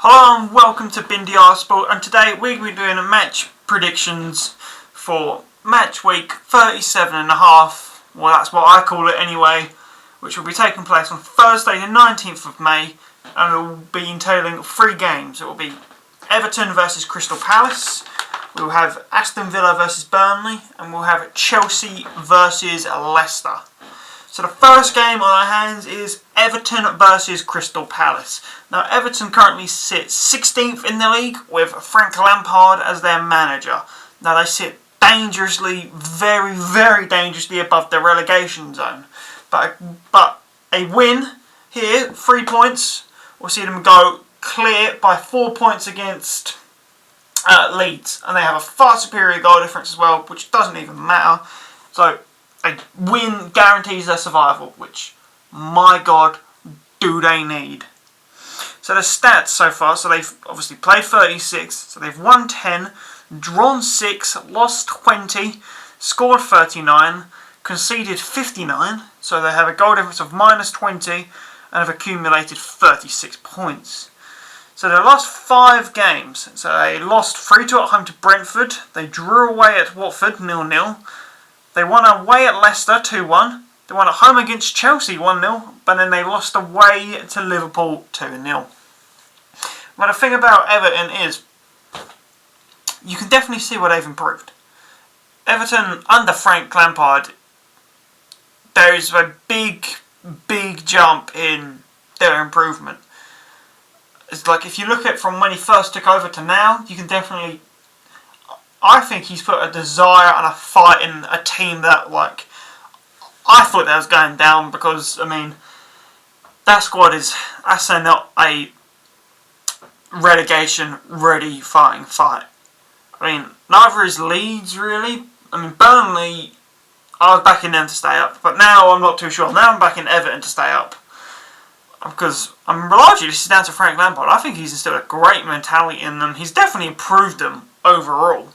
Hello and welcome to Bindy Sport, and today we're going to be doing a match predictions for match week 37.5. Well, that's what I call it anyway, which will be taking place on Thursday the 19th of May, and it will be entailing 3 games. It will be Everton versus Crystal Palace, we will have Aston Villa versus Burnley, and we'll have Chelsea versus Leicester. So the first game on our hands is Everton versus Crystal Palace. Now Everton currently sit 16th in the league with Frank Lampard as their manager. Now they sit dangerously, very, very dangerously above the relegation zone. But a win here, 3 points, will see them go clear by 4 points against Leeds. And they have a far superior goal difference as well, which doesn't even matter. So a win guarantees their survival, which, my God, do they need. So the stats so far, so they've obviously played 36, so they've won 10, drawn 6, lost 20, scored 39, conceded 59, so they have a goal difference of minus 20 and have accumulated 36 points. So their last 5 games, so they lost 3-2 at home to Brentford, they drew away at Watford 0-0, they won away at Leicester 2-1. They won at home against Chelsea 1-0. But then they lost away to Liverpool 2-0. But the thing about Everton is, you can definitely see what they've improved. Everton under Frank Lampard, there is a big, big jump in their improvement. It's like if you look at from when he first took over to now, you can definitely, I think he's put a desire and a fight in a team that, like, I thought that was going down because, I mean, that squad is, I say, not a relegation-ready fighting fight. I mean, neither is Leeds, really. I mean, Burnley, I was backing them to stay up, but now I'm not too sure. Now I'm backing Everton to stay up. Because, largely this is down to Frank Lampard. I think he's instilled a great mentality in them. He's definitely improved them overall.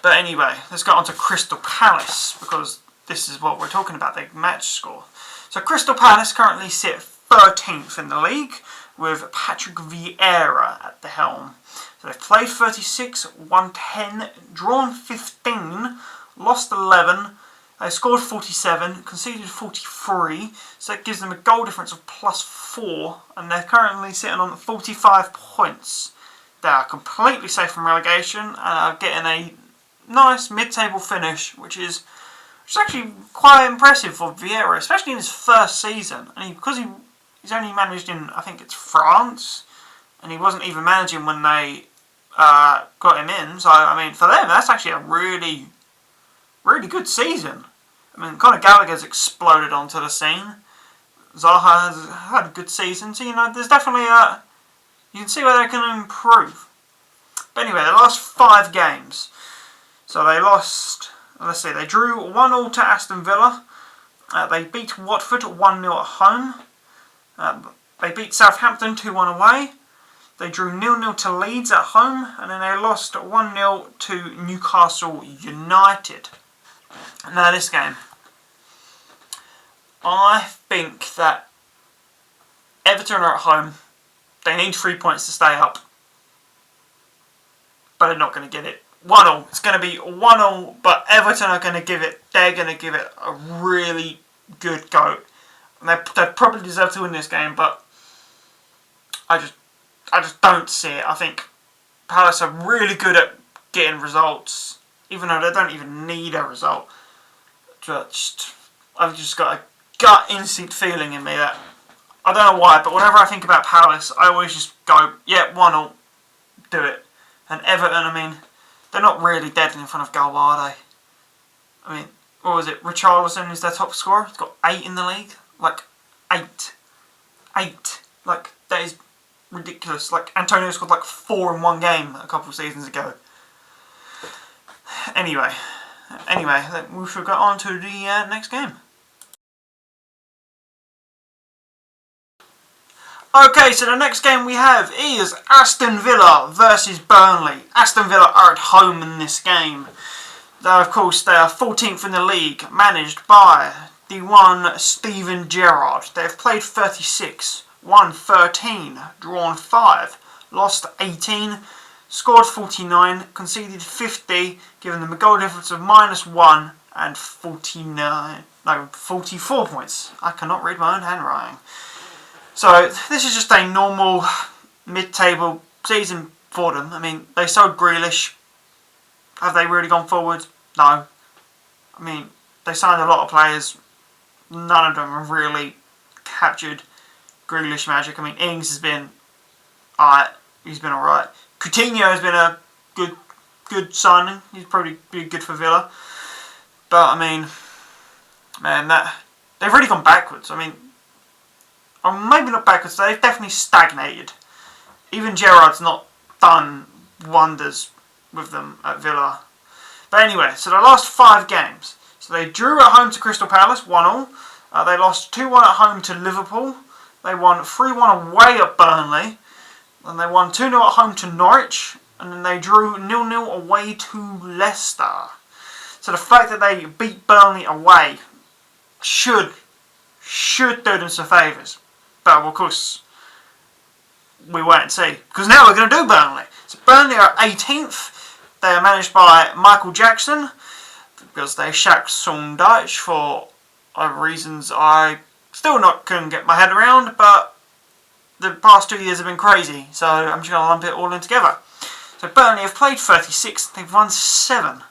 But anyway, let's go on to Crystal Palace, because this is what we're talking about, the match score. So Crystal Palace currently sit 13th in the league, with Patrick Vieira at the helm. So they've played 36, won 10, drawn 15, lost 11, they scored 47, conceded 43, so that gives them a goal difference of +4, and they're currently sitting on 45 points. They are completely safe from relegation and are getting a nice mid-table finish, which is actually quite impressive for Vieira, especially in his first season. And because he's only managed in, I think it's France, and he wasn't even managing when they got him in. So, I mean, for them, that's actually a really, really good season. I mean, Conor Gallagher's exploded onto the scene. Zaha has had a good season. So, you know, there's definitely you can see where they can improve. But anyway, the last 5 games. So they lost, let's see, they drew 1-1 to Aston Villa. They beat Watford 1-0 at home. They beat Southampton 2-1 away. They drew 0-0 to Leeds at home. And then they lost 1-0 to Newcastle United. Now this game, I think that Everton are at home. They need 3 points to stay up. But they're not going to get it. 1-0. It's going to be 1-0, but Everton are going to give it, they're going to give it a really good go. And they probably deserve to win this game, but I just don't see it. I think Palace are really good at getting results, even though they don't even need a result. I've just got a gut instinct feeling in me that, I don't know why, but whenever I think about Palace, I always just go, yeah, 1-0, do it. And Everton, I mean, they're not really dead in front of goal, are they? I mean, what was it? Richarlison is their top scorer. He's got 8 in the league. Like, 8. 8. Like, that is ridiculous. Like, Antonio scored like 4 in one game a couple of seasons ago. Anyway, we should go on to the next game. Okay, so the next game we have is Aston Villa versus Burnley. Aston Villa are at home in this game. Though, of course, they are 14th in the league, managed by the one Steven Gerrard. They have played 36, won 13, drawn 5, lost 18, scored 49, conceded 50, giving them a goal difference of -1 and 44 points. I cannot read my own handwriting. So this is just a normal mid-table season for them. I mean, they sold Grealish. Have they really gone forward? No. I mean, they signed a lot of players. None of them have really captured Grealish magic. I mean, Ings has been alright. He's been alright. Coutinho has been a good signing. He's probably be good for Villa. But I mean, man, they've really gone backwards. I mean, or maybe not backwards. They've definitely stagnated. Even Gerrard's not done wonders with them at Villa. But anyway, so the last 5 games. So they drew at home to Crystal Palace, 1-1. They lost 2-1 at home to Liverpool. They won 3-1 away at Burnley. And they won 2-0 at home to Norwich. And then they drew 0-0 away to Leicester. So the fact that they beat Burnley away should do them some favours. But of course, we wait and see. Because now we're going to do Burnley. So Burnley are 18th. They are managed by Michael Jackson. Because they shacked Sean Dyche for reasons I still couldn't get my head around. But the past 2 years have been crazy. So I'm just going to lump it all in together. So Burnley have played 36. They've won 7.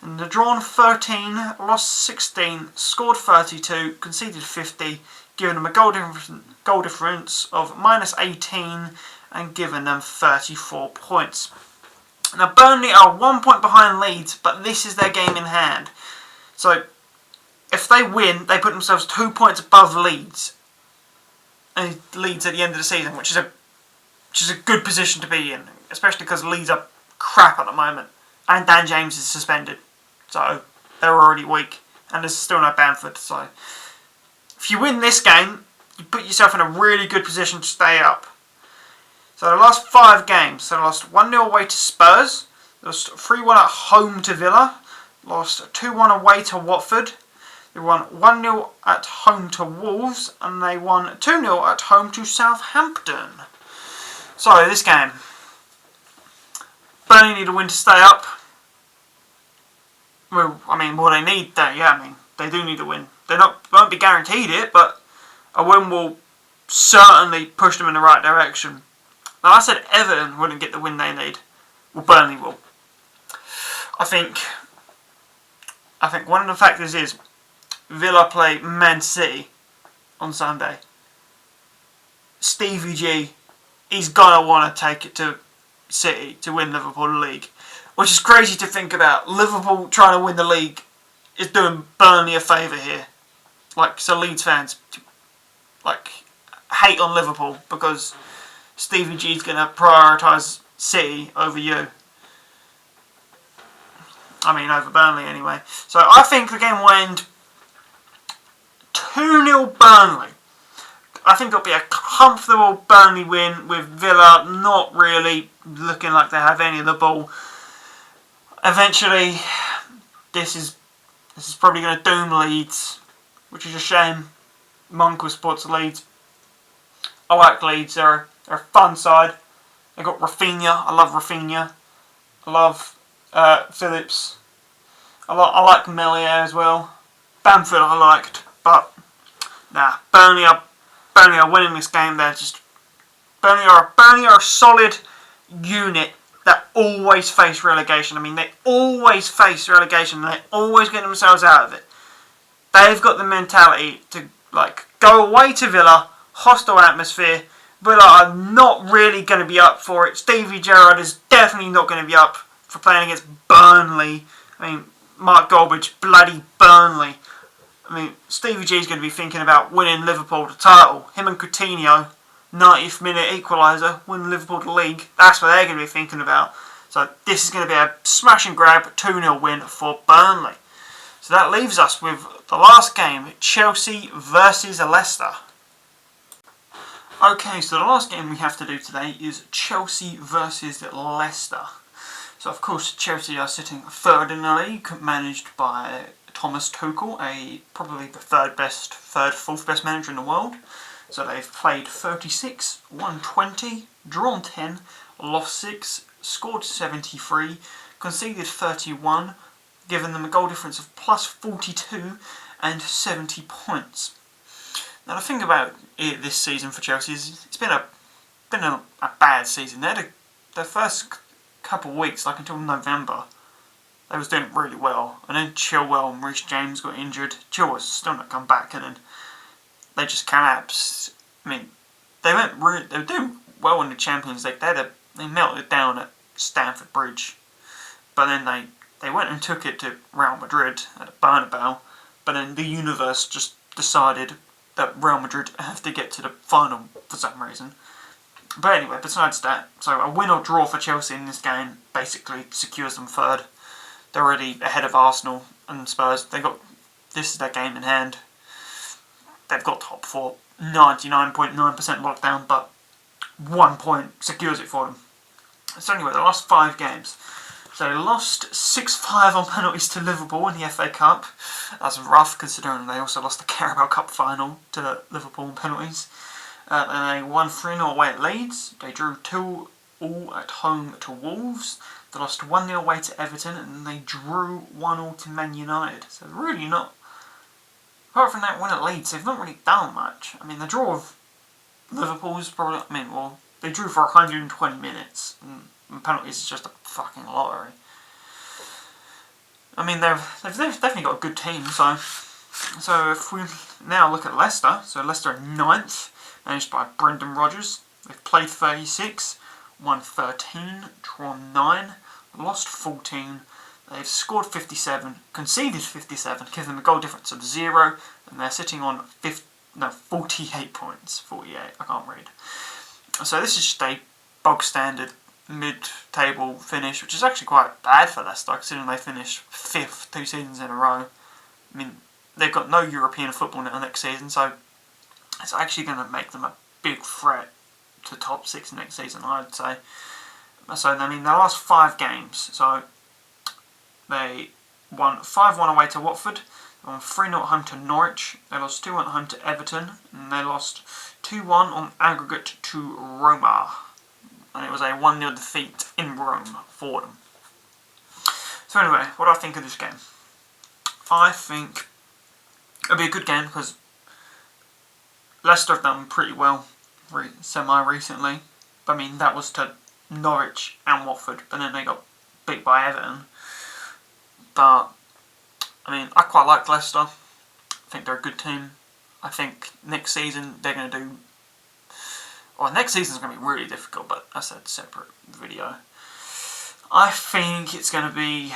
And they've drawn 13, lost 16, scored 32, conceded 50, giving them a goal difference of -18 and given them 34 points. Now Burnley are 1 point behind Leeds, but this is their game in hand. So if they win, they put themselves 2 points above Leeds. And Leeds at the end of the season, which is a good position to be in, especially because Leeds are crap at the moment. And Dan James is suspended. So they're already weak. And there's still no Bamford. So if you win this game, you put yourself in a really good position to stay up. So the last 5 games. So they lost 1-0 away to Spurs. They lost 3-1 at home to Villa. Lost 2-1 away to Watford. They won 1-0 at home to Wolves. And they won 2-0 at home to Southampton. So this game. Burnley need a win to stay up. Well, I mean, well, they need that. Yeah, I mean, they do need a win. They won't be guaranteed it, but a win will certainly push them in the right direction. Now, I said Everton wouldn't get the win they need. Well, Burnley will. I think one of the factors is Villa play Man City on Sunday. Stevie G, he's gonna want to take it to City to win Liverpool the league. Which is crazy to think about. Liverpool trying to win the league is doing Burnley a favour here. So Leeds fans, hate on Liverpool because Stevie G's going to prioritise City over you. I mean, over Burnley anyway. So I think the game will end 2-0 Burnley. I think it'll be a comfortable Burnley win with Villa not really looking like they have any of the ball. Eventually, this is probably going to doom Leeds, which is a shame. Monk will support Leeds. I like Leeds. They're a fun side. They got Rafinha. I love Rafinha. I love Phillips. I like Melier as well. Bamford I liked, but nah. Burnley are winning this game. Burnley are a solid unit that always face relegation. I mean, they always face relegation and they always get themselves out of it. They've got the mentality to go away to Villa, hostile atmosphere. Villa are not really going to be up for it. Stevie Gerrard is definitely not going to be up for playing against Burnley. I mean, Mark Goldbridge, bloody Burnley. I mean, Stevie G is going to be thinking about winning Liverpool the title. Him and Coutinho, 90th minute equaliser, win Liverpool the league. That's what they're going to be thinking about. So this is going to be a smash and grab 2-0 win for Burnley. So that leaves us with the last game, Chelsea versus Leicester. Okay, so the last game we have to do today is Chelsea versus Leicester. So of course Chelsea are sitting third in the league, managed by Thomas Tuchel, probably the fourth best manager in the world. So they've played 36, won 20, drawn 10, lost 6, scored 73, conceded 31, giving them a goal difference of plus 42 and 70 points. Now the thing about it this season for Chelsea is it's been a bad season. They had their first couple of weeks, like until November, they was doing really well, and then Chilwell and Reece James got injured. Chilwell's still not come back, and then they just collapsed. I mean, they were doing well in the Champions League. They melted down at Stamford Bridge, but then they went and took it to Real Madrid at Bernabeu. But then the universe just decided that Real Madrid have to get to the final for some reason. But anyway, besides that, so a win or draw for Chelsea in this game basically secures them third. They're already ahead of Arsenal and Spurs. This is their game in hand. They've got top 4, 99.9% locked down, but 1 point secures it for them. So anyway, the last 5 games. So they lost 6-5 on penalties to Liverpool in the FA Cup. That's rough considering they also lost the Carabao Cup final to Liverpool on penalties. And they won 3-0 away at Leeds. They drew 2-2 at home to Wolves. They lost 1-0 away to Everton, and they drew 1-1 to Man United. So really not... Apart from that win at Leeds, they've not really done much. I mean, the draw of Liverpool is probably... they drew for 120 minutes, and penalties is just a fucking lottery. I mean, they've definitely got a good team, so if we now look at Leicester, so Leicester are 9th, managed by Brendan Rodgers. They've played 36, won 13, drawn 9, lost 14. They've scored 57, conceded 57, giving them a goal difference of 0, and they're sitting on 48 points. 48, I can't read. So this is just a bog standard mid-table finish, which is actually quite bad for Leicester, considering they finished 5th 2 seasons in a row. I mean, they've got no European football now next season, so it's actually going to make them a big threat to top 6 next season, I'd say. So, I mean, their last 5 games, so they won 5-1 away to Watford, they won 3-0 at home to Norwich, they lost 2-1 at home to Everton, and they lost 2-1 on aggregate to Roma. And it was a 1-0 defeat in Rome for them. So anyway, what do I think of this game? I think it'll be a good game because Leicester have done pretty well semi-recently. I mean, that was to Norwich and Watford, but then they got beat by Everton. But, I mean, I quite like Leicester. I think they're a good team. I think next season they're going to do... Well, next season's going to be really difficult, but that's a separate video. I think it's going to be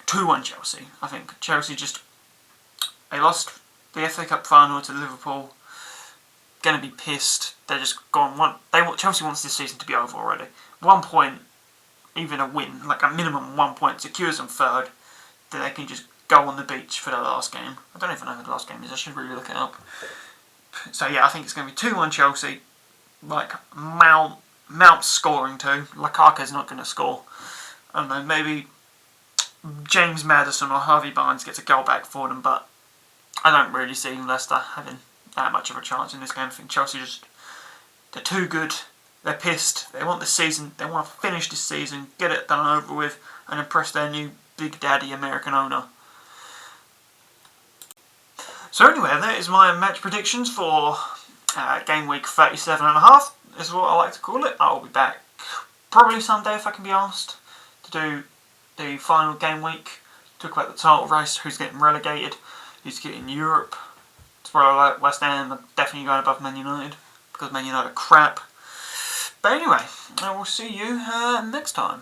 2-1 Chelsea. I think Chelsea they lost the FA Cup final to Liverpool. Going to be pissed. They're just gone. Chelsea wants this season to be over already. 1 point, even a win, like a minimum 1 point, secures them third. Then they can just go on the beach for their last game. I don't even know who the last game is. I should really look it up. So yeah, I think it's going to be 2-1 Chelsea. Like Mount scoring too. Lukaku's not going to score. I don't know. Maybe James Maddison or Harvey Barnes gets a goal back for them, but I don't really see Leicester having that much of a chance in this game. I think Chelsea they're too good. They're pissed. They want this season. They want to finish this season, get it done over with, and impress their new big daddy American owner. So anyway, that is my match predictions for game week 37.5 is what I like to call it. I'll be back probably Sunday if I can be asked to do the final game week. Talk about the title race, who's getting relegated, who's getting Europe. That's where I like West Ham. I'm definitely going above Man United because Man United are crap. But anyway, I will see you next time.